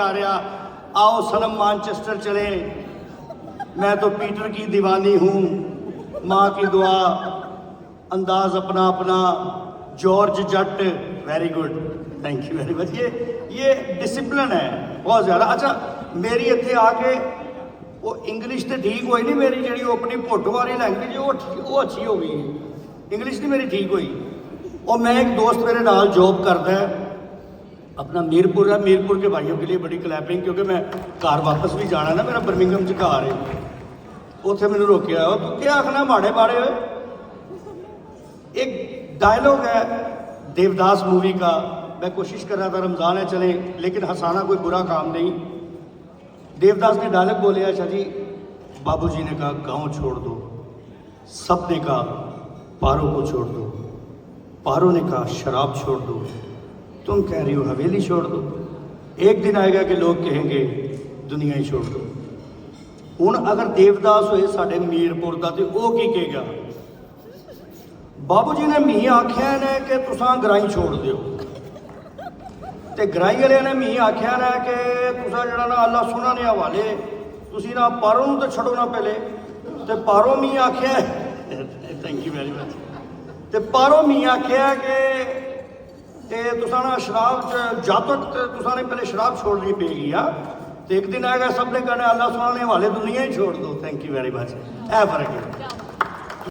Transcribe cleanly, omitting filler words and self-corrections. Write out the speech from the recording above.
नहीं आ रहा। आओ सनम मानचेस्टर चले, मैं तो पीटर की दीवानी हूँ, माँ की दुआ, अंदाज अपना अपना, George Jatt, very good, thank you very much. ये डिसिप्लिन है बहुत ज़्यादा। अच्छा मेरी इत्थे आके वो इंग्लिश तो ठीक हुई नहीं, मेरी जी अपनी भुट वाली लैंग्वेज वो अच्छी हो गई, इंग्लिश नहीं मेरी ठीक हुई। और मैं एक दोस्त मेरे नाल जॉब करता है अपना मीरपुर है, मीरपुर के भाइयों के लिए बड़ी क्लैपिंग, क्योंकि मैं घर वापस भी जाना ना, मेरा बर्मिंघम च घर है। उत्थे मैंने रोकिया, तू क्या आखना माड़े माड़े हुए। एक डायलॉग है देवदास मूवी का, मैं कोशिश कर रहा था रमज़ान है चले लेकिन हंसाना कोई बुरा काम नहीं। देवदास ने डायलॉग बोले, अच्छा जी, बाबूजी ने कहा गांव छोड़ दो, सब ने कहा पारों को छोड़ दो, पारों ने कहा शराब छोड़ दो, तुम कह रही हो हवेली छोड़ दो। एक दिन आएगा कि लोग कहेंगे दुनिया ही छोड़ दो। हुण अगर देवदास होए साडे मीरपुर का तो वह की कहेगा, बाबू जी ने मी आख्या ने कि तुसां गराई छोड़ दिओ, ते गराई वाले ने मी आख्या ने कि तुसां जिहड़ा ना अल्लाह सुना ने हवाले, तुसीं ना पारों नूं तो छड़ो ना पहले, ते पारों मी आख्या, थैंक यू वेरी मच, ते पारों मी आख्या कि ते तुसां ना शराब जब तक तुसां ने पहले शराब छोड़नी पेगी आ, तो एक दिन आएगा सब ने कहना अल्लाह सुना ने हवाले दुनिया ही छोड़ दो। थैंक यू वेरी मच, ऐ फर्क है।